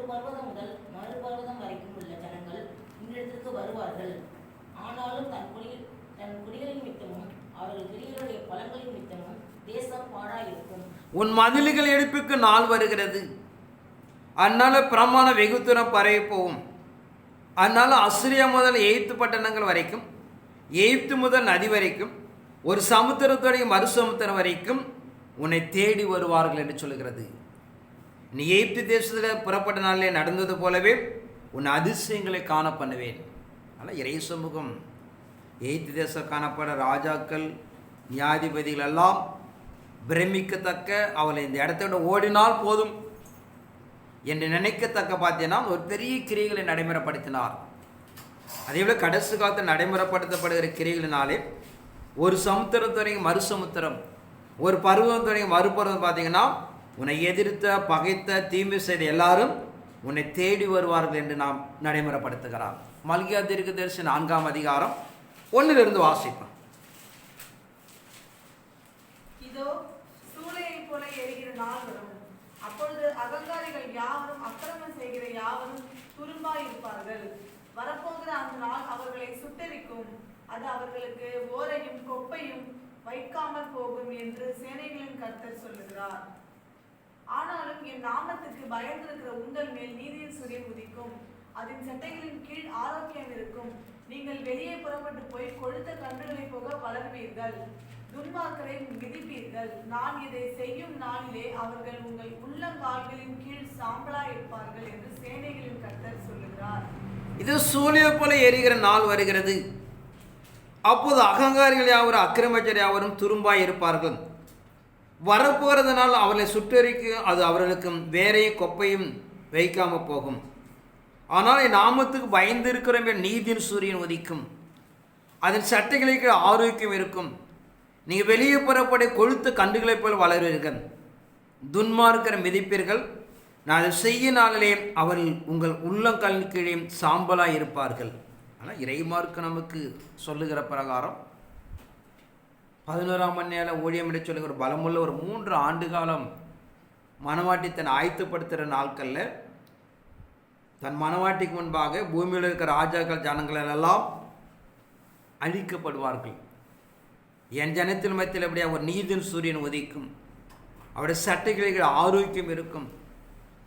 பர்வதம் முதல் மறு பர்வதம் வரைக்கும் உள்ள ஜனங்கள் இன்றிடத்திற்கு வருவார்கள். ஆனாலும் தன் குடிகளின் மித்தமும் அவர்கள் கிரிகளுடைய பலன்களின் மித்தமும் தேசம் பாழாயிருக்கும். உன் மதில்கள் எடுப்புக்கு நாள் வருகிறது. அதனால பிரமாண வெகு தூரம் பரவி போகும். அதனால அசிரியா முதல் எகிப்து பட்டணங்கள் வரைக்கும், எகிப்து முதல் நதி வரைக்கும், ஒரு சமுத்திரத்துடைய மறு சமுத்திரம் வரைக்கும் உன்னை தேடி வருவார்கள் என்று சொல்கிறது. நீ எகிப்து தேசத்தில் புறப்பட்ட நாளிலே நடந்தது போலவே உன் அதிசயங்களை காண பண்ணுவேன். அதனால் இறை சமூகம் எகிப்து தேசம் காணப்பட ராஜாக்கள் நியாயாதிபதிகள் எல்லாம் பிரமிக்கத்தக்க, அவளை இந்த இடத்தோட ஓடினால் போதும் என்று நினைக்கத்தக்க பார்த்தீங்கன்னா ஒரு பெரிய கிரிகளை நடைமுறைப்படுத்தினார். அதேபோல் கடைசி காலத்தில் நடைமுறைப்படுத்தப்படுகிற கிரிகளினாலே ஒரு சமுத்திரம் தொடங்கி மறு சமுத்திரம், ஒரு பருவம் தொடங்கி மறுபருவம் பார்த்தீங்கன்னா உன்னை எதிர்த்த பகைத்த தீமை செய்த எல்லாரும் உன்னை தேடி வருவார்கள் என்று நாம் நடைமுறைப்படுத்துகிறார். மல்கியா தீர்க்கதரிசி 4ஆம் அதிகாரம் 1 வாசிப்போம். இதோ சூளையைப் போல எரிகிற நாள் வரும். அப்பொழுது அகங்காரிகள் யாவரும் அக்கிரமம் செய்கிற யாவரும் துரும்பாயிருப்பார்கள். வரப்போகிற அந்த நாள் அவர்களை சுட்டெரிக்கும். அது அவர்களுக்கு ஓரையும் கொப்பையும் வைக்காமல் போகும் என்று சேனைகளின் கர்த்தர் சொல்லுகிறார். ஆனாலும் என் நாமத்துக்கு பயந்திருக்கிற உங்கள் மேல் நீதியின் சூரியன் உதிக்கும். அதன் சட்டைகளின் கீழ் ஆரோக்கியம் இருக்கும். நீங்கள் வெளியே புறப்பட்டு போய் கொழுத்த கன்றுகளை போக வளர்வீர்கள். துன்மார்க்கரை மிதிப்பீர்கள். நான் இதை செய்யும் நாளிலே அவர்கள் உங்கள் உள்ளங்கால்களின் கீழ் சாம்பலாய் இருப்பார்கள் என்று சேனைகளின் கர்த்தர் சொல்லுகிறார். இது சூளையை போல எரிகிற நாள் வருகிறது. அப்போது அகங்காரிகள் யாவரும் அக்கிரமச்சர் யாவரும் துரும்பாய் இருப்பார்கள். வரப்போகிறதுனால் அவர்களை சுட்டெரிக்கும். அது அவர்களுக்கு வேரையும் கொப்பையும் வைக்காமல் போகும். ஆனால் என் நாமத்துக்கு பயந்து இருக்கிற நீதியின் சூரியன் உதிக்கும். அதன் சட்டைகளுக்கு ஆரோக்கியம் இருக்கும். நீங்கள் வெளியே புறப்பட கொழுத்த கன்றுகளைப் போல் வளருவீர்கள். துன்மார்க்கரை மிதிப்பீர்கள். நான் அதை செய்ய நாளிலே அவர்கள் உங்கள் உள்ளங்கால் கீழே சாம்பலாக இருப்பார்கள். ஆனால் இறைமார்க்கு நமக்கு சொல்லுகிற பிரகாரம் 11ஆம் மணி நேரம் ஊழியம் என்று சொல்லுகிற ஒரு பலமுள்ள ஒரு 3 ஆண்டு காலம் மனவாட்டி தன்னை ஆயத்தப்படுத்துகிற நாட்களில் தன் மனவாட்டிக்கு முன்பாக பூமியில் இருக்கிற ராஜாக்கள் ஜனங்கள் எல்லாம் அழிக்கப்படுவார்கள். என் ஜனத்தில் மத்தியில் அப்படியே ஒரு நீதியின் சூரியன் உதிக்கும். அவருடைய சட்டைகளுக்கு ஆரோக்கியம் இருக்கும்.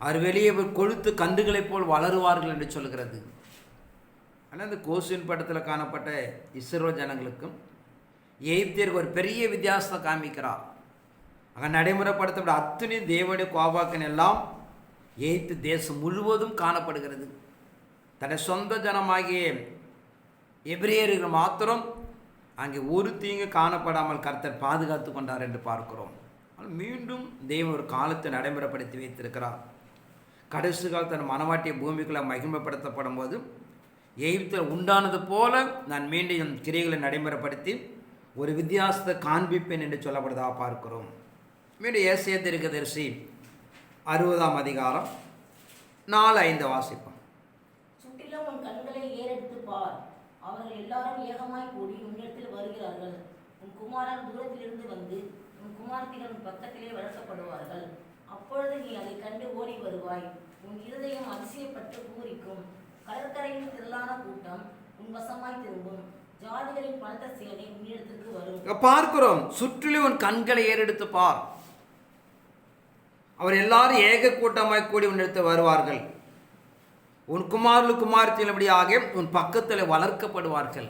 அவர் வெளியே கொழுத்து கன்றுகளைப் போல் வளருவார்கள் என்று சொல்கிறது. ஆனால் இந்த கோசின் படத்தில் காணப்பட்ட இஸ்ரவேல் ஜனங்களுக்கும் எகிப்தியருக்கு ஒரு பெரிய வித்தியாசத்தை காமிக்கிறார். அங்கே நடைமுறைப்படுத்தப்பட்ட அத்தனை தேவனுடைய கோபாக்கன் எல்லாம் எகிப்து தேசம் முழுவதும் காணப்படுகிறது. தன்னை சொந்த ஜனமாகிய எபிரேயர்கள் மாத்திரம் அங்கே ஒரு தீங்கு காணப்படாமல் கர்த்தர் பாதுகாத்து கொண்டார் என்று பார்க்கிறோம். மீண்டும் தேவன் ஒரு காலத்தை நடைமுறைப்படுத்தி வைத்திருக்கிறார். கடைசி காலத்தில் மனவாட்டிய பூமிக்குள்ளே மகிமைப்படுத்தப்படும் போது எகிப்தில் உண்டானது போல நான் மீண்டும் என் கிரியைகளை நடைமுறைப்படுத்தி ஒரு வித்தியாசத்தை காண்பிப்பேன் என்று சொல்லப்படுவதாக பார்க்கிறோம். மீண்டும் ஏசாயா தீர்க்கதரிசி 60ஆம் அதிகாரம் 4-5 வாசிப்போம். சுற்றிலும் உன் கண்களை ஏறெடுத்து பார். அவர்கள் எல்லாரும் ஏகமாய் கூடி உன்னிடத்தில் வருகிறார்கள். உன் குமாரன் தூரத்திலிருந்து வந்து உன் குமாரத்திகள் உன் பக்கத்திலே வளர்க்கப்படுவார்கள். அப்பொழுது நீ அதை கண்டு ஓடி வருவாய். உன் இருதயம் அதிசயப்பட்டு பூரிக்கும். கடற்கரையின் திரளான கூட்டம் உன் வசமாய் திரும்பும். ஜாதிகளின் பலத்த சேனை உன்னிடத்திற்கு வரும். பார்க்கிறோம், சுற்றிலும் உன் கண்களை ஏறெடுத்து பார். அவர் எல்லாரும் ஏக கூட்டமாய் கூடி உன்னிடத்து வருவார்கள். உன் குமாரத்தின்படியாக உன் பக்கத்தில் வளர்க்கப்படுவார்கள்.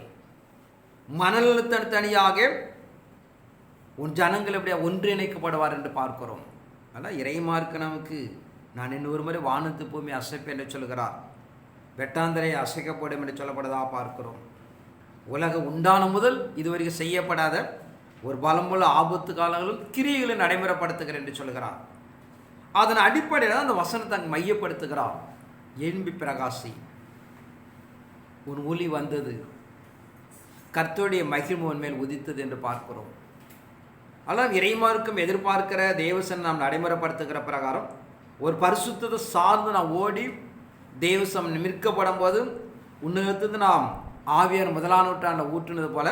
மணல் தனியாக உன் ஜனங்கள் எப்படியா ஒன்றிணைக்கப்படுவார் என்று பார்க்கிறோம். ஆனால் இறைமார்க்கு நமக்கு நான் இன்னொரு முறை வானத்து பூமி அசைப்பேன் என்று சொல்கிறார். வெட்டாந்தரை அசைக்கப்படும் என்று சொல்லப்படுவதாக பார்க்கிறோம். உலகம் உண்டான முதல் இதுவரைக்கும் செய்யப்படாத ஒரு பலமுள்ள ஆபத்து காலங்களும் கிரியைகளை நடைமுறைப்படுத்துகிறேன் என்று சொல்கிறார். அதன் அடிப்படையில் அந்த வசனத்தை அங்கு மையப்படுத்துகிறார். எழும்பி பிரகாசி, உன் ஒளி வந்தது, கர்த்தருடைய மகிமை மேல் உதித்தது என்று பார்க்கிறோம். ஆனால் இறைமார்க்கும் எதிர்பார்க்கிற தேவசன் நாம் நடைமுறைப்படுத்துகிற பிரகாரம் ஒரு பரிசுத்தத்தை சார்ந்து நாம் ஓடி தேவசம் நிற்கப்படும் போது உன்னதத்து நாம் ஆவியார் 1ஆம் நூற்றாண்டில் ஊற்றினது போல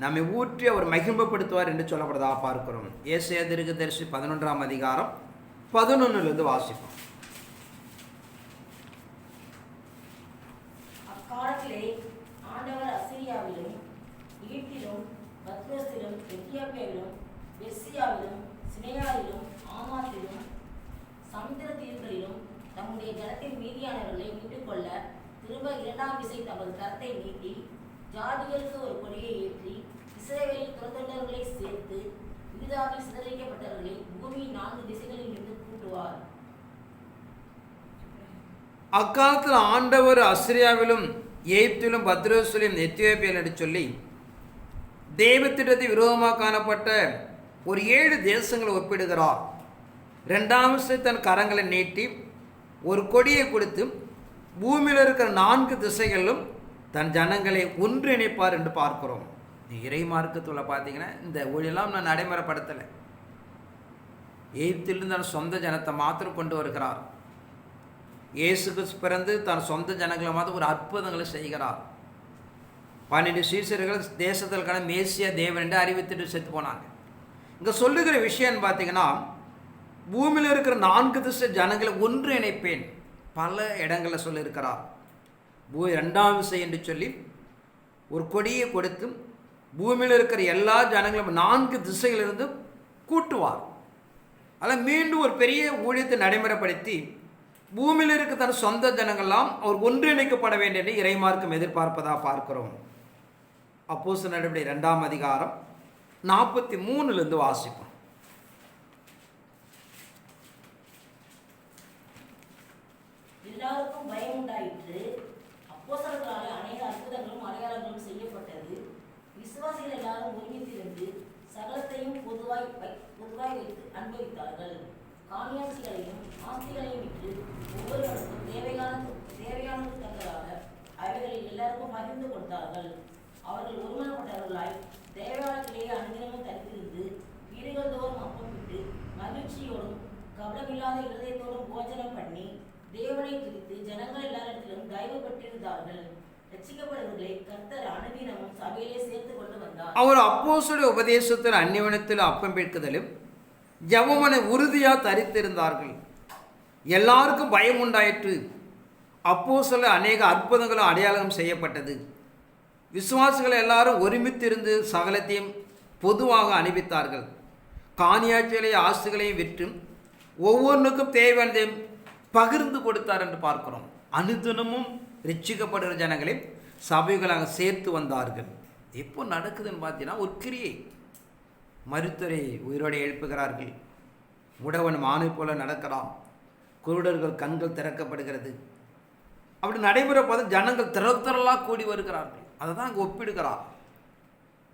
நம்மை ஊற்றி அவர் மகிமைப்படுத்துவார் என்று சொல்லப்படுவதாக பார்க்கிறோம். ஏசாயா தீர்க்கதரிசி 11ஆம் அதிகாரம் 11 வாசிப்போம். அக்காலத்திலே ஆண்டவர் அசீரியாவிலும் ஈட்டிலும் பத்ரோசிலும் எத்தியோப்பியாவிலும் பெர்சியாவிலும் சினேயாரிலும் ஆமாத்திலும் சமுத்திர தீவுகளிலும் தம்முடைய ஜனத்தின் மீதியானவர்களை மீட்டுக் கொள்ள திரும்ப 2ஆம் விசை தமது கரத்தை நீட்டி ஜாதிகளுக்கு ஒரு கொடியை ஏற்றி இஸ்ரவேலில் துரத்தண்டவர்களை சேர்த்து யூதாவில் சிதறடிக்கப்பட்டவர்களை பூமியின் 4 திசைகளில் இருந்து கூட்டுவார். அக்காலத்தில் ஆண்டவர் அசிரியாவிலும் எகிப்திலும் பத்ரோசிலும் எத்தியோப்பியாவில் என்று சொல்லி தெய்வத்திடத்தை விரோதமாக காணப்பட்ட ஒரு 7 தேசங்களை ஒப்பிடுகிறார். 2ஆம் விசை தன் கரங்களை நீட்டி ஒரு கொடியை கொடுத்து பூமியில் இருக்கிற 4 திசைகளிலும் தன் ஜனங்களை ஒன்றிணைப்பார் என்று பார்க்கிறோம். இறை மார்க்கத்தில் பார்த்தீங்கன்னா இந்த ஒளியெல்லாம் நான் நடைமுறைப்படுத்தலை. எகிப்திலிருந்து தன் சொந்த ஜனத்தை மாத்திரம் கொண்டு வருகிறார். இயேசு கிறிஸ்து பிறந்து தன் சொந்த ஜனங்களை மாத்திரம் ஒரு அற்புதங்களை செய்கிறார். 12 சீசர்கள் தேசத்திற்கான மேசியா தேவன் என்று அறிவித்துட்டு செத்து போனாங்க. இங்கே சொல்லுகிற விஷயம் பார்த்தீங்கன்னா, பூமியில் இருக்கிற 4 திசை ஜனங்களை ஒன்று இணைப்பேன் பல இடங்களில் சொல்லியிருக்கிறார். 2ஆம் விசை என்று சொல்லி ஒரு கொடியை கொடுத்து பூமியில் இருக்கிற எல்லா ஜனங்களும் 4 திசைகளிலிருந்து கூட்டுவார். அதில் மீண்டும் ஒரு பெரிய ஊழியத்தை நடைமுறைப்படுத்தி பூமியில் இருக்க தன் சொந்த ஜனங்கள்லாம் அவர் ஒன்றிணைக்கப்பட வேண்டும் என்று இறைமார்க்கம் எதிர்பார்ப்பதாக பார்க்கிறோம். அப்போஸ்தலர் நடவடிக்கை 2ஆம் அதிகாரம் 43 வாசிப்போம். எல்லாருக்கும் பயம் உண்டாயிற்று. அப்போஸ்தலர்களாலே அநேக அற்புதங்களும் அடையாளங்களும் செய்யப்பட்டது. விசுவாசிகள் எல்லாரும் ஒருமித்திருந்து சகலத்தையும் பொதுவாய் வைத்து அனுபவித்தார்கள். காணியாட்சிகளையும் ஆஸ்திகளையும் விற்று ஒவ்வொருவருக்கும் தேவையானது தக்கதாக அவைகளில் எல்லாருக்கும் பகிர்ந்து கொடுத்தார்கள். அவர்கள் ஒருமனப்பட்டவர்களாய் தேவாலயத்திலேயே அனுதினமும் தரித்திருந்து வீடுகள் தோறும் அப்பம் விட்டு மகிழ்ச்சியோடும் கவனமில்லாத இருதயத்தோடும் போஜனம் பண்ணி தேவனை துதித்து ஜனங்கள் எல்லாரிடத்திலும் தயவு பெற்றிருந்தார்கள். ரட்சிக்கப்படுவர்களை கர்த்தர் அனுதினமும் சபையிலே சேர்த்து கொண்டு வந்தார். அவர் அப்போஸ்தலருடைய உபதேசத்தில் அந்நியவனத்தில் அப்பம் பெற்குதலும் ஜெபமனை உறுதியாக தரித்திருந்தார்கள். எல்லாருக்கும் பயம் உண்டாயிற்று. அப்போஸ்தலர் அநேக அற்புதங்களும் அடையாளம் செய்யப்பட்டது. விசுவாசிகள் எல்லாரும் ஒருமித்திருந்து சகலத்தையும் பொதுவாக அனுப்பித்தார்கள். காணியாட்சிகளையும் ஆஸ்திகளையும் விற்று ஒவ்வொன்றுக்கும் தேவையானதையும் பகிர்ந்து கொடுத்தார் என்று பார்க்கிறோம். அனுதினமும் ரட்சிக்கப்படுகிற ஜனங்களை சபைகளாக சேர்த்து வந்தார்கள். எப்போ நடக்குதுன்னு பார்த்தீங்கன்னா, ஒரு கிரியை மருத்துவரை உயிரோடு எழுப்புகிறார்கள். முடவன் மானை போல நடக்கிறான். குருடர்கள் கண்கள் திறக்கப்படுகிறது. அப்படி நடைமுறை பார்த்து ஜனங்கள் திரளாக கூடி வருகிறார்கள். அதை தான் அங்கே ஒப்பிடுகிறார்.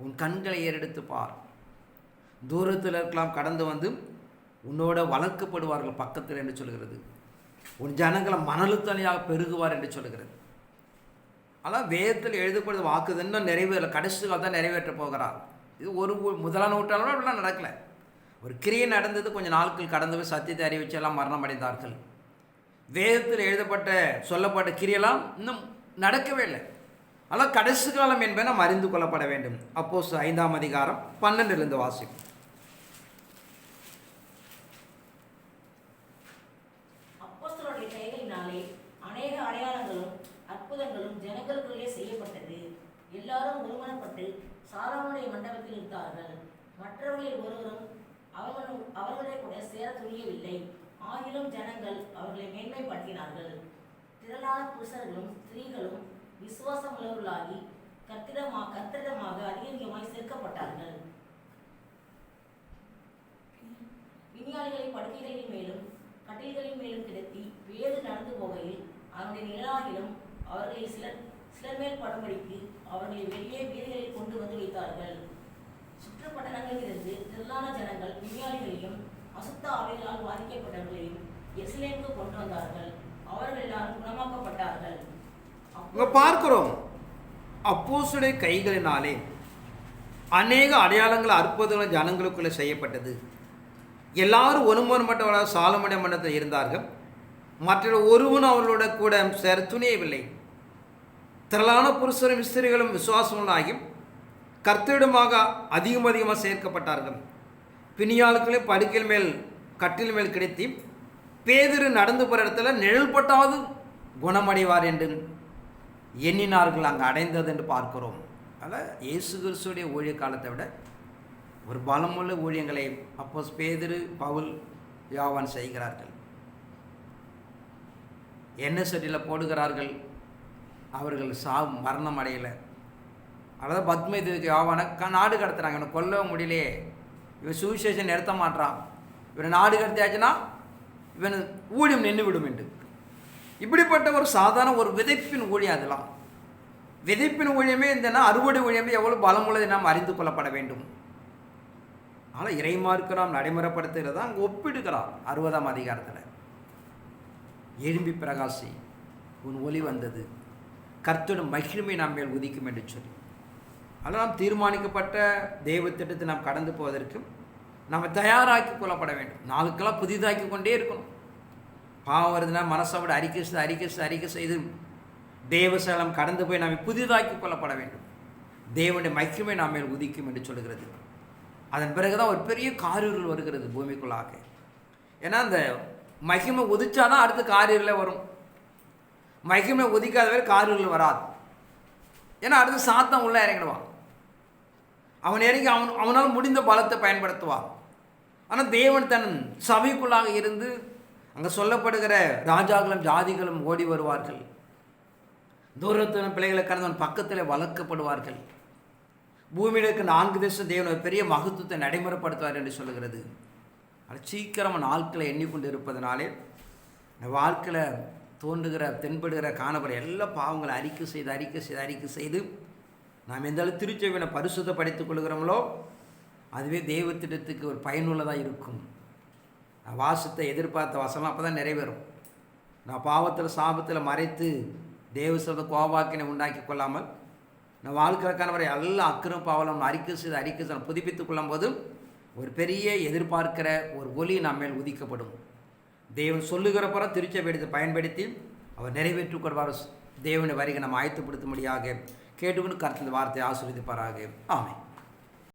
உன் கண்களை ஏறெடுத்து பார். தூரத்தில் இருக்கலாம் கடந்து வந்து உன்னோட வளர்க்கப்படுவார்கள் பக்கத்தில் என்று சொல்கிறது. உன் ஜனங்களை மணலுத்தனையாக பெருகுவார் என்று சொல்கிறது. ஆனால் வேதத்தில் எழுதப்படுது வாக்குது இன்னும் நிறைவேறல. கடைசி காலத்தான் நிறைவேற்ற போகிறார். இது ஒரு முதலாம் நூற்றாண்டோட அப்படிலாம் நடக்கலை. ஒரு கிரியை நடந்தது. கொஞ்சம் நாட்கள் கடந்து போய் சத்தியத்தை அறிவிச்சு எல்லாம் மரணம் அடைந்தார்கள். வேதத்தில் எழுதப்பட்ட சொல்லப்பட்ட கிரியெல்லாம் இன்னும் நடக்கவே இல்லை. ஆனால் கடைசி காலம் என்பதை நாம் அறிந்து கொள்ளப்பட வேண்டும். அப்போஸ்தலர் 5ஆம் அதிகாரம் 12 வாசிப்போம். அப்போஸ்தலருடைய கைகளினாலே அநேக அடையாளங்களும் அற்புதங்களும் ஜனங்களுக்குள்ளே செய்யப்பட்டது. எல்லாரும் ஒருமனப்பட்டு சாலமோனுடைய மண்டபத்தில் இருந்தார்கள். மற்றவர்களில் ஒருவரும் அவர்களே கூட சேர துணியவில்லை. ஆகிலும் ஜனங்கள் அவர்களை மேன்மைப்படுத்தினார்கள். திரளான புருஷர்களும் ஸ்திரீகளும் விசுவாசம் உள்ளவர்களாகி கர்த்தரிடமாக அதிகமாய் சேர்க்கப்பட்டார்கள். விஞ்ஞானிகளை படுக்கைகளின் மேலும் கட்டில்களின் மேலும் கிடத்தி வேறு நடந்து போகையில் அவருடைய நிழலாகிலும் அவர்களில் சிலர் மேல் படும்படிக்கு அவர்களை வெளியே வீதிகளில் கொண்டு வந்து வைத்தார்கள். சுற்றுப்பட்டணங்களிலிருந்து திரளான ஜனங்கள் விஞ்ஞானிகளையும் அசுத்த ஆவிகளால் பாதிக்கப்பட்டவர்களையும் எருசலேமுக்கு கொண்டு வந்தார்கள். அவர்கள் எல்லாரும் குணமாக்கப்பட்டார்கள். பார்க்கிறோம், அப்போஸ்தலருடைய கைகளினாலே அநேக அடையாளங்கள் அற்புதங்கள் ஜனங்களுக்குள்ளே செய்யப்பட்டது. எல்லாரும் ஒருமனப்பட்டவர்களாக சாலமோனுடைய மண்டபத்தில் இருந்தார்கள். மற்ற ஒருவனும் அவர்களோட கூட சேர துணியவில்லை. திரளான புருஷரும் ஸ்திரீகளும் விசுவாசங்களாகி கர்த்தரிடமாக அதிகமாக சேர்க்கப்பட்டார்கள். பிணியாளுக்களே படுக்கையில் மேல் கட்டில் மேல் கிடைத்தி பேதுரு நடந்து போகிற இடத்துல நிழல் பட்டாவது குணமடைவார் என்று எண்ணினார்கள். அங்கே அடைந்தது என்று பார்க்கிறோம். அதில் இயேசு கிறிஸ்துடைய ஊழிய காலத்தை விட ஒரு பலமுள்ள ஊழியங்களை அப்போஸ் பேதுரு, பவுல், யோவான் செய்கிறார்கள். எண்ணெய் சட்டியில் போடுகிறார்கள். அவர்கள் மரணம் அடையலை. அதாவது பத்மேதுக்கு யோவானை நாடு கடத்துறாங்க. இவனை கொல்லவும் முடியலையே, இவன் சுவிசேஷன் நிறுத்த மாட்டான், இவனை நாடு கடத்தியாச்சுன்னா இவன் ஊழியம் நின்று விடும் என்று. இப்படிப்பட்ட ஒரு சாதாரண ஒரு விதைப்பின் ஊழியம். அதெல்லாம் விதைப்பின் ஊழியமே இருந்தனா அறுவடை ஊழியமே எவ்வளோ பலமுள்ளதை நாம் அறிந்து கொள்ளப்பட வேண்டும். ஆனால் இறைமார்க்கு நாம் நடைமுறைப்படுத்துகிறதா அங்கே ஒப்பிடுகிறார். 60ஆம் அதிகாரத்தில் எழும்பி பிரகாசி, உன் ஒளி வந்தது, கர்த்தருடைய மகிமை நாம் மேல் உதிக்கும் என்று சொல்லி. அதனால் நாம் தீர்மானிக்கப்பட்ட தெய்வ திட்டத்தை நாம் கடந்து போவதற்கு நம்ம தயாராக்கி கொள்ளப்பட வேண்டும். நாளுக்கெல்லாம் புதிதாக்கி கொண்டே இருக்கணும். பாவம் வருதுன்னா மனசை விட அறிக்கை செய்து தேவசலம் கடந்து போய் நாம் புதிதாக்கி கொள்ளப்பட வேண்டும். தேவனுடைய மகிமை நாம் மேல் உதிக்கும் என்று சொல்கிறது. அதன் பிறகுதான் ஒரு பெரிய காரிருள் வருகிறது பூமிக்குள்ளாக. ஏன்னா அந்த மகிமை உதிச்சாதான் அடுத்த காரிருளே வரும். மகிமை உதிக்காத வரை காரிருள் வராது. ஏன்னா அடுத்து சாத்தான் உள்ள இறங்கிடுவான். அவன் இறங்கி அவனால் முடிந்த பலத்தை பயன்படுத்துவான். ஆனால் தேவன் தன் சபைக்குள்ளாக இருந்து அங்கே சொல்லப்படுகிற ராஜாக்களும் ஜாதிகளும் ஓடி வருவார்கள். தூரத்தின பிள்ளைகளை கடந்தவன் பக்கத்தில் வளர்க்கப்படுவார்கள். பூமியிலுக்கு 4 தேசம் தேவன் ஒரு பெரிய மகத்துவத்தை நடைமுறைப்படுத்துவார் என்று சொல்லுகிறது. அது சீக்கிரமாக நாட்களை எண்ணிக்கொண்டு இருப்பதனாலே இந்த வாழ்க்கையில் தோன்றுகிற தென்படுகிற காணப்படுற எல்லா பாவங்களை அறிக்கை செய்து நாம் எந்த அளவு திருச்செவினை பரிசுத்தப்படுத்திக் கொள்கிறோமோ அதுவே தெய்வத்திடத்துக்கு ஒரு பயனுள்ளதாக இருக்கும். நான் வாசத்தை எதிர்பார்த்த வசனம் அப்போ தான் நிறைவேறும். நான் பாவத்தில் சாபத்தில் மறைத்து தேவசத்தை கோபாக்கினை உண்டாக்கி கொள்ளாமல் நான் வாழ்க்கைக்கான வரை எல்லா அக்கிரம் பாவலம் அறிக்கை செய்து புதுப்பித்துக் கொள்ளும் போது ஒரு பெரிய எதிர்பார்க்கிற ஒரு ஒளி நம்ம மேல் உதிக்கப்படும். தேவன் சொல்லுகிற பிற திருச்சபையை பயன்படுத்தி அவர் நிறைவேற்றிக் கொள்வார். தேவனை வருகை நம்ம ஆயத்தப்படுத்தும்படியாக கேட்டுக்கொண்டு கர்த்தருடைய வார்த்தையை ஆசீர்வதிப்பாராக. ஆமென்.